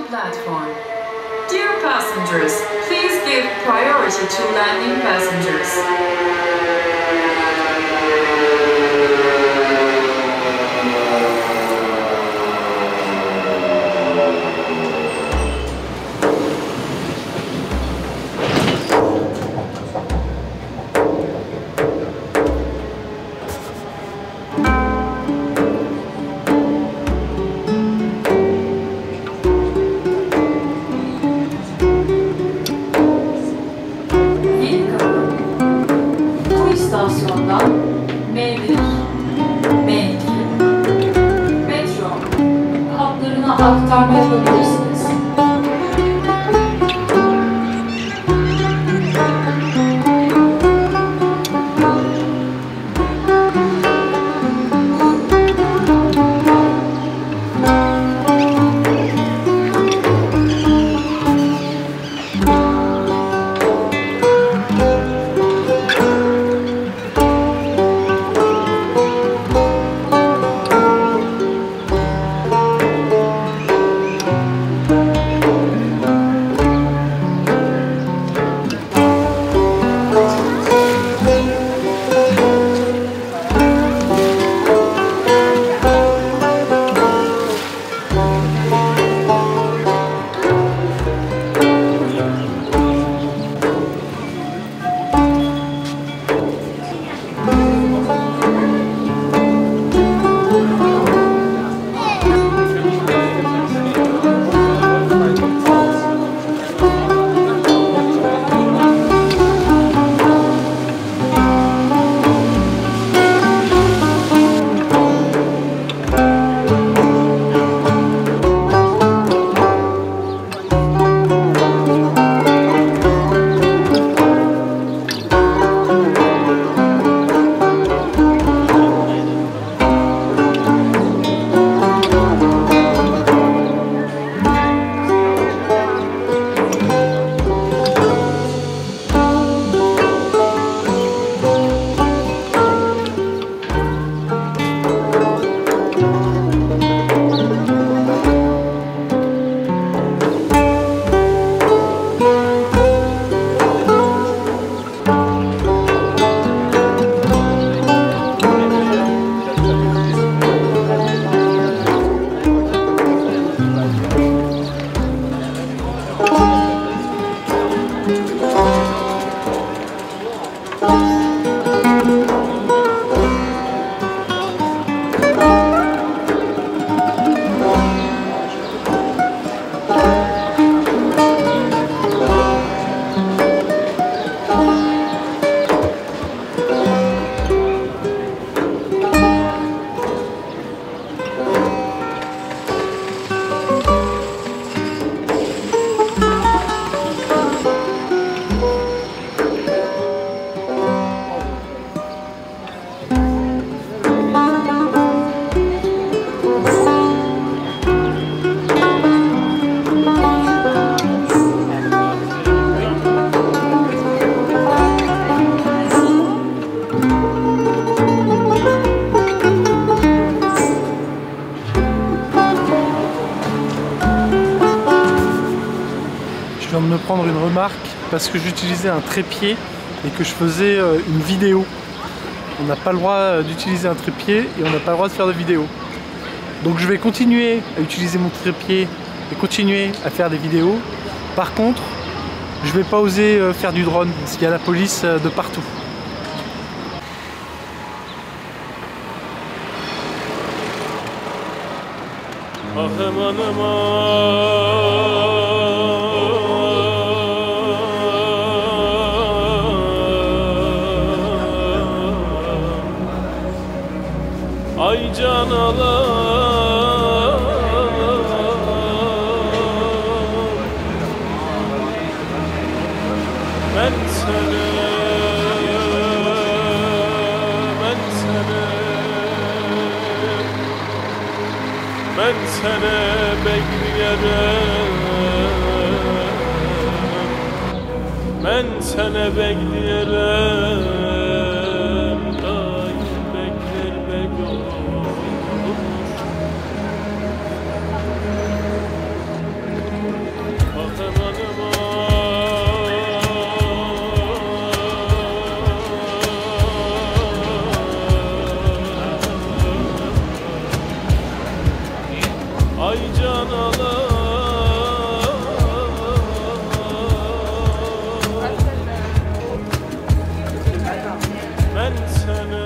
platform. Dear passengers, please give priority to landing passengers. İstasyondan M1, M2, metro hatlarına aktarma yapabilirsiniz. Je viens de me prendre une remarque parce que j'utilisais un trépied et que je faisais une vidéo. On n'a pas le droit d'utiliser un trépied et on n'a pas le droit de faire de vidéo. Donc je vais continuer à utiliser mon trépied et continuer à faire des vidéos. Par contre, je vais pas oser faire du drone parce qu'il y a la police de partout. Ay can alam ben seni beklerim ben seni beklerim daim bekler bekler Ay can alan ben seni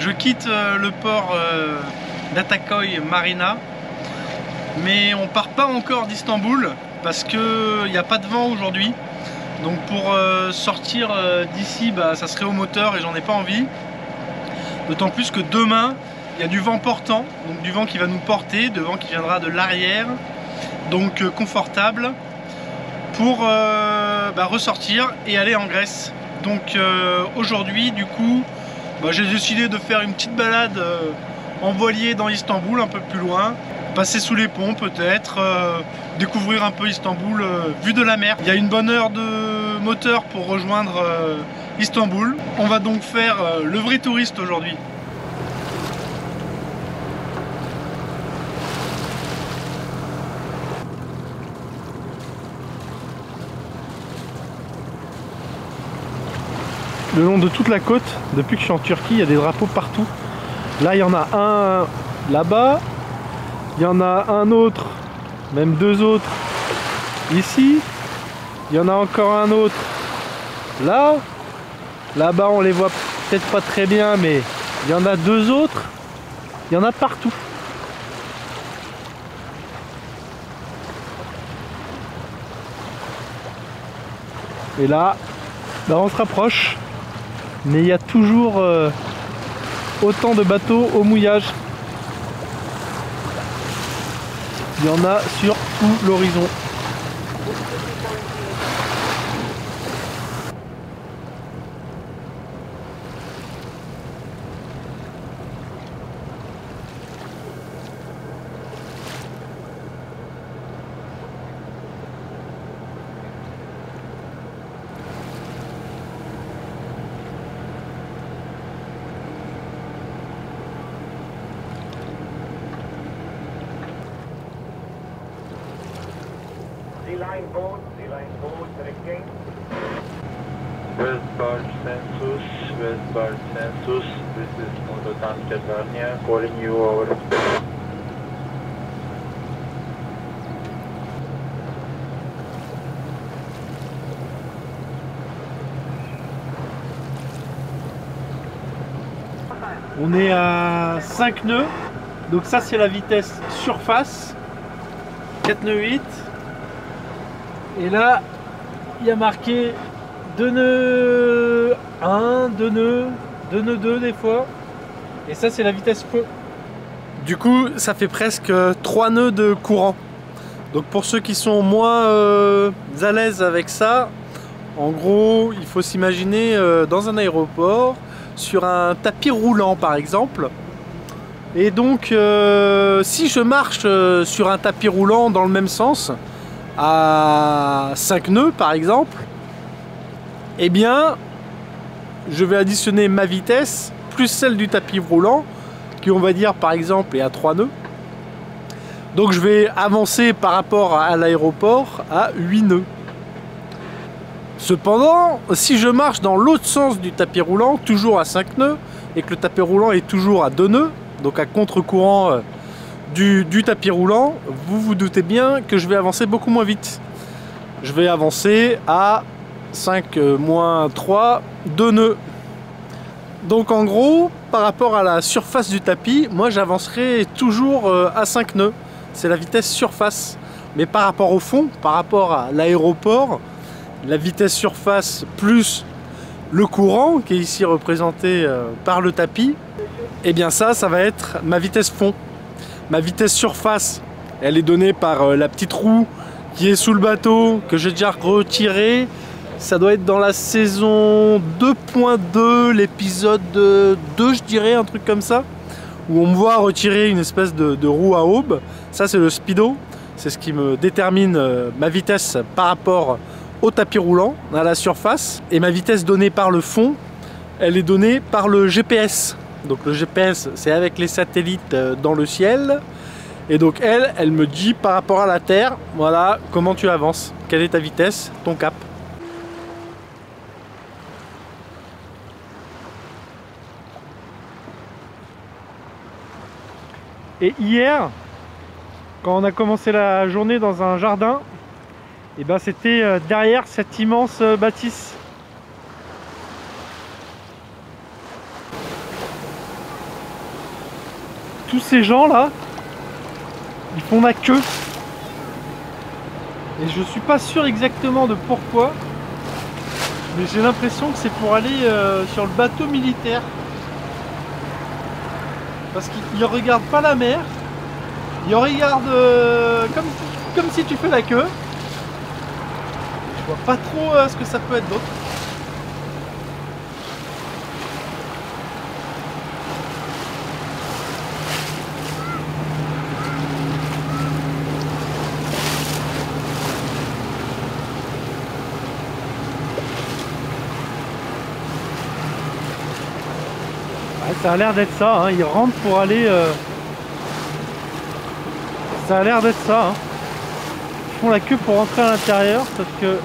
Je quitte le port d'Ataköy Marina, mais on part pas encore d'Istanbul parce qu'il n'y a pas de vent aujourd'hui. Donc pour sortir d'ici, ça serait au moteur et j'en ai pas envie. D'autant plus que demain, il y a du vent portant, donc du vent qui va nous porter, du vent qui viendra de l'arrière, donc confortable pour ressortir et aller en Grèce. Donc aujourd'hui, du coup, j'ai décidé de faire une petite balade en voilier dans Istanbul, un peu plus loin, passer sous les ponts peut-être, découvrir un peu Istanbul vue de la mer. Il y a une bonne heure de moteur pour rejoindre Istanbul. On va donc faire le vrai touriste aujourd'hui. Le long de toute la côte, depuis que je suis en Turquie, il y a des drapeaux partout. Là, il y en a un là-bas, il y en a un autre, même deux autres ici, il y en a encore un autre là. Là-bas, on les voit peut-être pas très bien, mais il y en a deux autres, il y en a partout. Et là, on se rapproche. Mais il y a toujours autant de bateaux au mouillage. Il y en a sur tout l'horizon. Westbound census, this is Mototan Catania, calling you over. On est à 5 nœuds, donc ça c'est la vitesse surface, 4 nœuds 8. Et là, il y a marqué 2 nœuds 1, 2 nœuds 2 des fois. Et ça, c'est la vitesse fond. Du coup, ça fait presque 3 nœuds de courant. Donc pour ceux qui sont moins à l'aise avec ça, en gros, il faut s'imaginer dans un aéroport, sur un tapis roulant par exemple. Et donc, si je marche sur un tapis roulant dans le même sens, à 5 nœuds par exemple, eh bien je vais additionner ma vitesse plus celle du tapis roulant qui, on va dire par exemple, est à 3 nœuds. Donc je vais avancer par rapport à l'aéroport à 8 nœuds. Cependant, si je marche dans l'autre sens du tapis roulant, toujours à 5 nœuds, et que le tapis roulant est toujours à 2 nœuds, donc à contre-courant du tapis roulant, vous vous doutez bien que je vais avancer beaucoup moins vite. Je vais avancer à 5 moins 3, 2 nœuds. Donc en gros, par rapport à la surface du tapis, moi j'avancerai toujours à 5 nœuds. C'est la vitesse surface. Mais par rapport au fond, par rapport à l'aéroport, la vitesse surface plus le courant, qui est ici représenté par le tapis, et bien ça va être ma vitesse fond. Ma vitesse surface, elle est donnée par la petite roue qui est sous le bateau, que j'ai déjà retirée. Ça doit être dans la saison 2.2, l'épisode 2, je dirais, un truc comme ça, où on me voit retirer une espèce de roue à aube. Ça, c'est le speedo. C'est ce qui me détermine ma vitesse par rapport au tapis roulant, à la surface. Et ma vitesse donnée par le fond, elle est donnée par le GPS. Donc le GPS, c'est avec les satellites dans le ciel. Et donc elle me dit par rapport à la Terre, voilà, comment tu avances, quelle est ta vitesse, ton cap. Et hier, quand on a commencé la journée dans un jardin, et ben c'était derrière cette immense bâtisse. Tous ces gens là, ils font la queue. Et je suis pas sûr exactement de pourquoi, mais j'ai l'impression que c'est pour aller sur le bateau militaire. Parce qu'il regarde pas la mer, il regarde comme si tu fais la queue. Je vois pas trop ce que ça peut être d'autre. Ouais, ça a l'air d'être ça, hein. Ils rentrent pour aller... Ça a l'air d'être ça, hein. Ils font la queue pour rentrer à l'intérieur, sauf que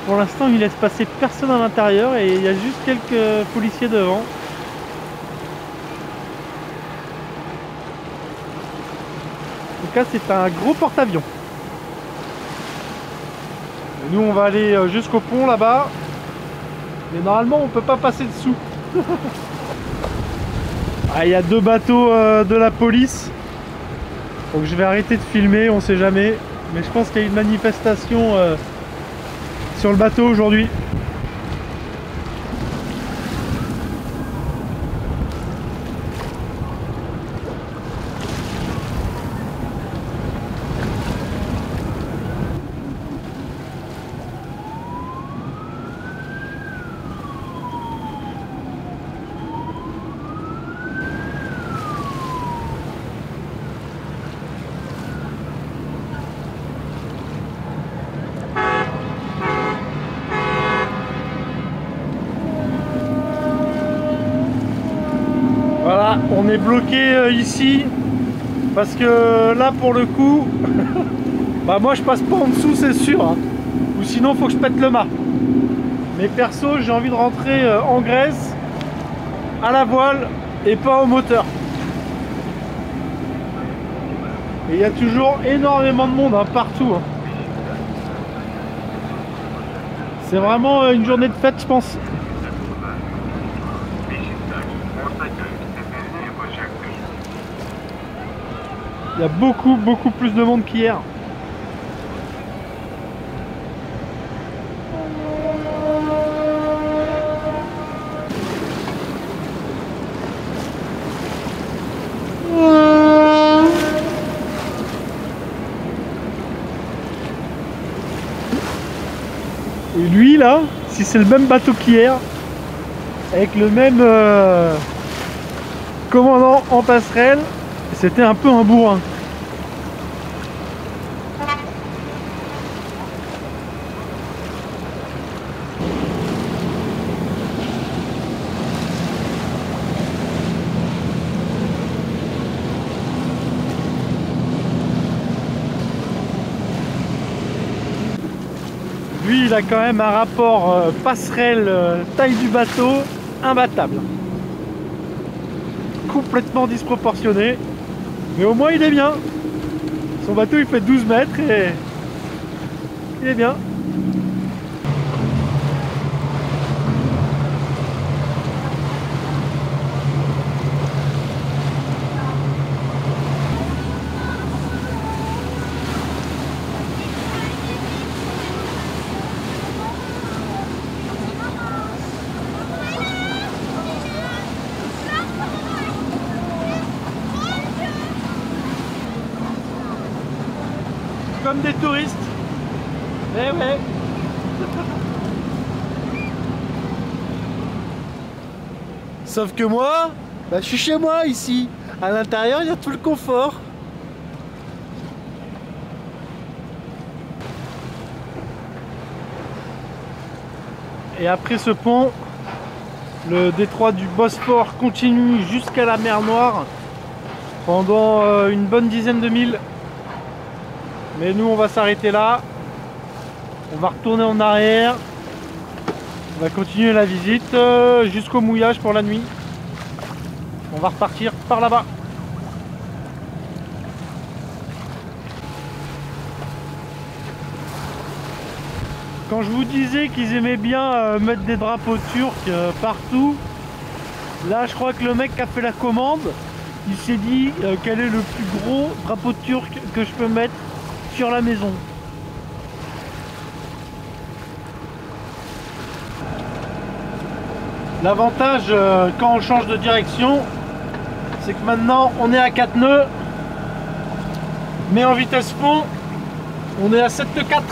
pour l'instant ils laissent passer personne à l'intérieur et il y a juste quelques policiers devant. En tout cas c'est un gros porte-avions. Nous on va aller jusqu'au pont là-bas, mais normalement on peut pas passer dessous. Ah, il y a 2 bateaux de la police. Donc je vais arrêter de filmer, on sait jamais. Mais je pense qu'il y a une manifestation sur le bateau aujourd'hui. Voilà, on est bloqué ici parce que là pour le coup bah moi je passe pas en dessous c'est sûr, hein. Ou sinon faut que je pète le mât. Mais perso j'ai envie de rentrer en Grèce à la voile et pas au moteur. Et il y a toujours énormément de monde, hein, partout, hein. C'est vraiment une journée de fête je pense. Il y a beaucoup plus de monde qu'hier. Et lui là, si c'est le même bateau qu'hier, avec le même commandant en passerelle, c'était un peu un bourrin. Lui, il a quand même un rapport passerelle taille du bateau imbattable. Complètement disproportionné. Mais au moins il est bien. Son bateau il fait 12 mètres et il est bien. Comme des touristes. Eh ouais. Sauf que moi, bah, je suis chez moi ici. À l'intérieur, il y a tout le confort. Et après ce pont, le détroit du Bosphore continue jusqu'à la mer Noire pendant une bonne dizaine de milles. Mais nous on va s'arrêter là, on va retourner en arrière, on va continuer la visite jusqu'au mouillage pour la nuit. On va repartir par là-bas. Quand je vous disais qu'ils aimaient bien mettre des drapeaux turcs partout, là je crois que le mec qui a fait la commande, il s'est dit quel est le plus gros drapeau turc que je peux mettre sur la maison. L'avantage quand on change de direction, c'est que maintenant on est à 4 nœuds, mais en vitesse fond, on est à 7,4.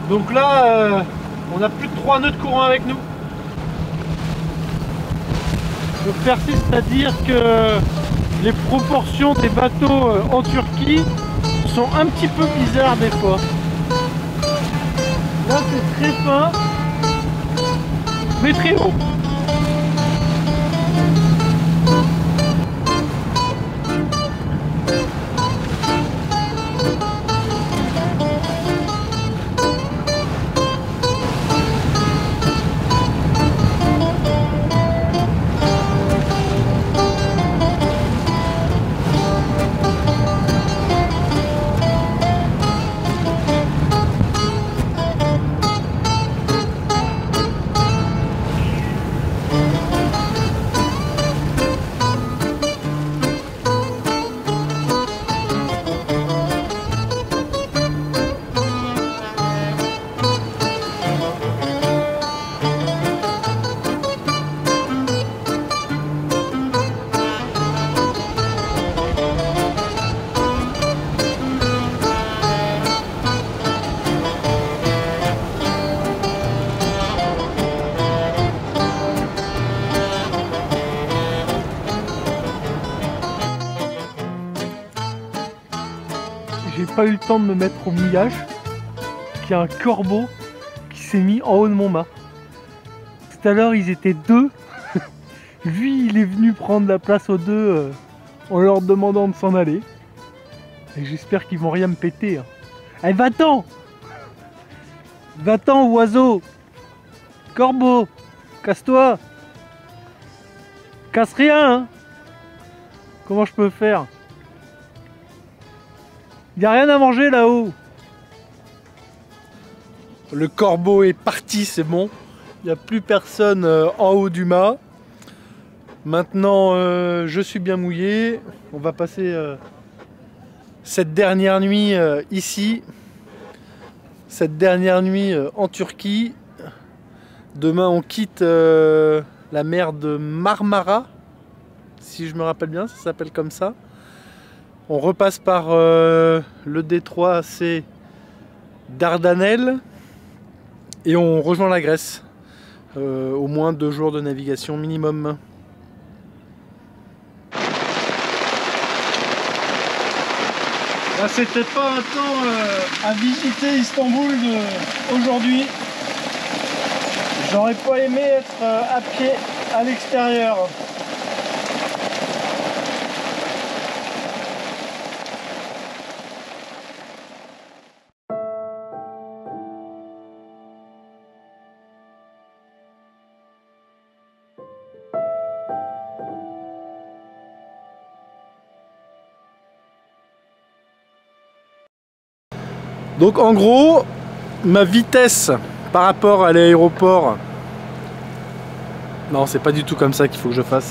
Donc là, on a plus de 3 nœuds de courant avec nous. Je persiste à dire que les proportions des bateaux en Turquie sont un petit peu bizarres des fois. Là c'est très fin, mais très haut. J'ai pas eu le temps de me mettre au mouillage, qu'il y a un corbeau qui s'est mis en haut de mon mât. Tout à l'heure ils étaient 2, lui il est venu prendre la place aux 2 en leur demandant de s'en aller. Et j'espère qu'ils vont rien me péter. Hein. Allez, va-t'en! Va-t'en, oiseau! Corbeau! Casse-toi! Casse rien! Hein. Comment je peux faire? Il n'y a rien à manger là-haut. Le corbeau est parti, c'est bon. Il n'y a plus personne en haut du mât. Maintenant, je suis bien mouillé. On va passer cette dernière nuit ici. Cette dernière nuit en Turquie. Demain, on quitte la mer de Marmara. Si je me rappelle bien, ça s'appelle comme ça. On repasse par le détroit, c'est Dardanelles, et on rejoint la Grèce. Au moins 2 jours de navigation minimum. Là, c'était pas un temps à visiter Istanbul aujourd'hui. J'aurais pas aimé être à pied à l'extérieur. Donc en gros, ma vitesse par rapport à l'aéroport, non, c'est pas du tout comme ça qu'il faut que je fasse.